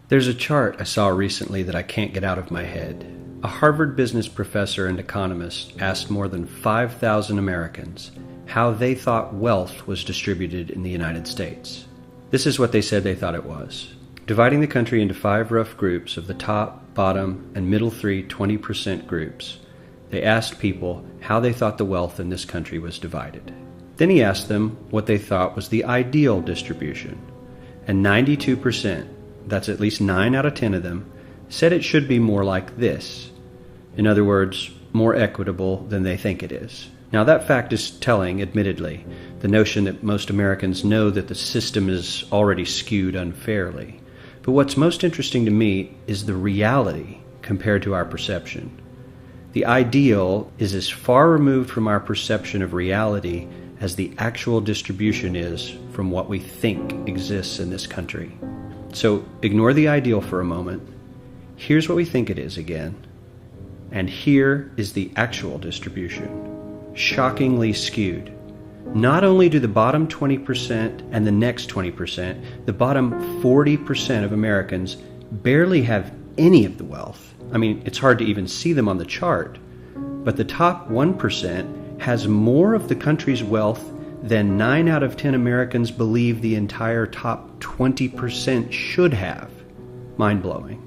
There's a chart I saw recently that I can't get out of my head. A Harvard business professor and economist asked more than 5,000 Americans how they thought wealth was distributed in the United States. This is what they said they thought it was. Dividing the country into 5 rough groups of the top, bottom, and middle 3 20% groups, they asked people how they thought the wealth in this country was divided. Then he asked them what they thought was the ideal distribution, and 92%, that's at least 9 out of 10 of them, said it should be more like this. In other words, more equitable than they think it is. Now that fact is telling, admittedly, the notion that most Americans know that the system is already skewed unfairly. But what's most interesting to me is the reality compared to our perception. The ideal is as far removed from our perception of reality as the actual distribution is from what we think exists in this country. So ignore the ideal for a moment. Here's what we think it is again. And here is the actual distribution. Shockingly skewed. Not only do the bottom 20% and the next 20%, the bottom 40% of Americans barely have any of the wealth. I mean, it's hard to even see them on the chart. But the top 1% has more of the country's wealth than 9 out of 10 Americans believe the entire top 20% should have. Mind-blowing.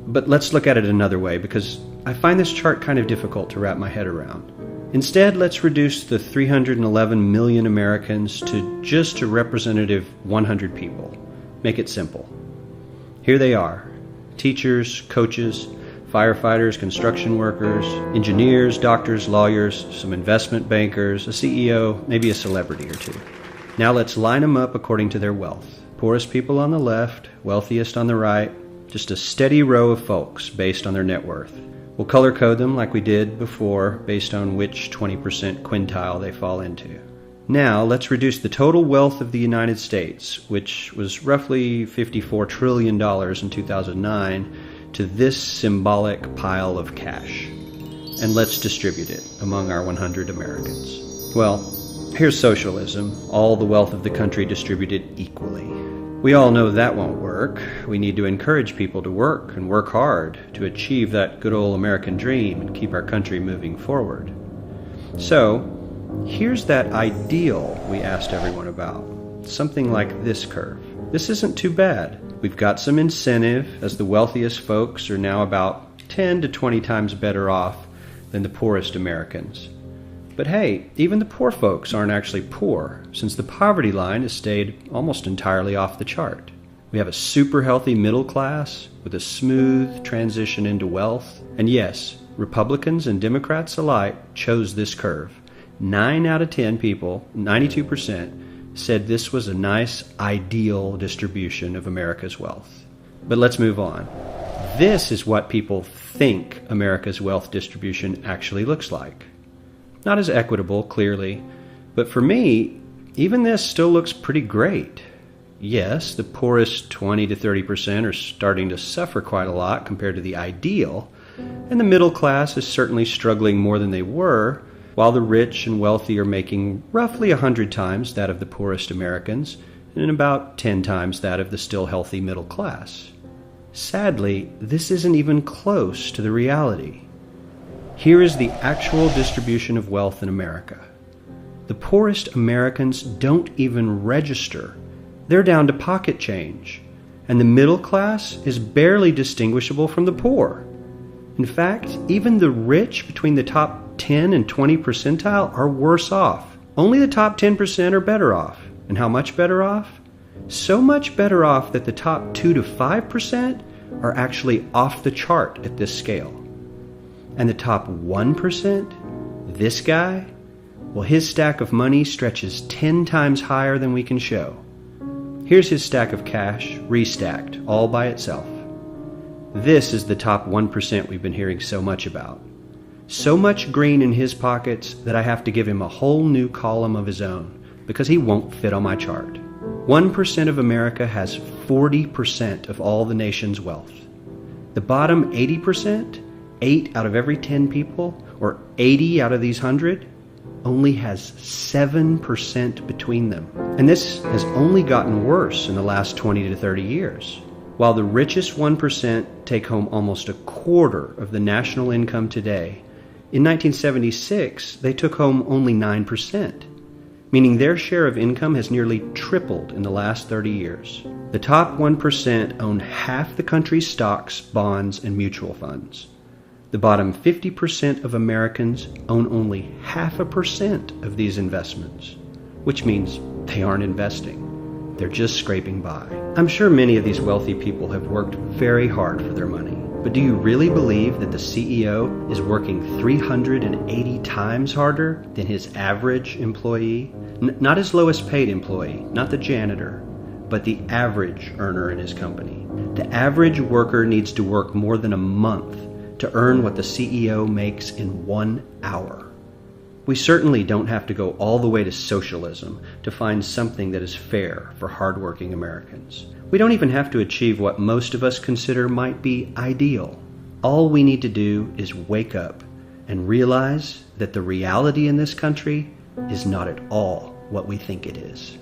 But let's look at it another way, because I find this chart kind of difficult to wrap my head around. Instead, let's reduce the 311 million Americans to just a representative 100 people. Make it simple. Here they are: teachers, coaches, firefighters, construction workers, engineers, doctors, lawyers, some investment bankers, a CEO, maybe a celebrity or two. Now let's line them up according to their wealth. Poorest people on the left, wealthiest on the right, just a steady row of folks based on their net worth. We'll color code them like we did before based on which 20% quintile they fall into. Now let's reduce the total wealth of the United States, which was roughly $54 trillion in 2009, to this symbolic pile of cash. And let's distribute it among our 100 Americans. Well, here's socialism, all the wealth of the country distributed equally. We all know that won't work. We need to encourage people to work and work hard to achieve that good old American dream and keep our country moving forward. So, here's that ideal we asked everyone about. Something like this curve. This isn't too bad. We've got some incentive, as the wealthiest folks are now about 10 to 20 times better off than the poorest Americans. But hey, even the poor folks aren't actually poor, since the poverty line has stayed almost entirely off the chart. We have a super healthy middle class with a smooth transition into wealth. And yes, Republicans and Democrats alike chose this curve. 9 out of 10 people, 92%, said this was a nice, ideal distribution of America's wealth. But let's move on. This is what people think America's wealth distribution actually looks like. Not as equitable, clearly, but for me, even this still looks pretty great. Yes, the poorest 20 to 30% are starting to suffer quite a lot compared to the ideal, and the middle class is certainly struggling more than they were, while the rich and wealthy are making roughly 100 times that of the poorest Americans, and about 10 times that of the still healthy middle class. Sadly, this isn't even close to the reality. Here is the actual distribution of wealth in America. The poorest Americans don't even register. They're down to pocket change, and the middle class is barely distinguishable from the poor. In fact, even the rich between the top 10 and 20 percentile are worse off. Only the top 10% are better off. And how much better off? So much better off that the top 2 to 5% are actually off the chart at this scale. And the top 1%, this guy, well, his stack of money stretches 10 times higher than we can show. Here's his stack of cash, restacked, all by itself. This is the top 1% we've been hearing so much about. So much green in his pockets that I have to give him a whole new column of his own, because he won't fit on my chart. 1% of America has 40% of all the nation's wealth. The bottom 80%, 8 out of every 10 people, or 80 out of these 100, only has 7% between them. And this has only gotten worse in the last 20 to 30 years. While the richest 1% take home almost a quarter of the national income today, in 1976 they took home only 9%, meaning their share of income has nearly tripled in the last 30 years. The top 1% own half the country's stocks, bonds, and mutual funds. The bottom 50% of Americans own only 0.5% of these investments, which means they aren't investing. They're just scraping by. I'm sure many of these wealthy people have worked very hard for their money. But do you really believe that the CEO is working 380 times harder than his average employee? Not his lowest paid employee, not the janitor, but the average earner in his company. The average worker needs to work more than a month to earn what the CEO makes in 1 hour. We certainly don't have to go all the way to socialism to find something that is fair for hardworking Americans. We don't even have to achieve what most of us consider might be ideal. All we need to do is wake up and realize that the reality in this country is not at all what we think it is.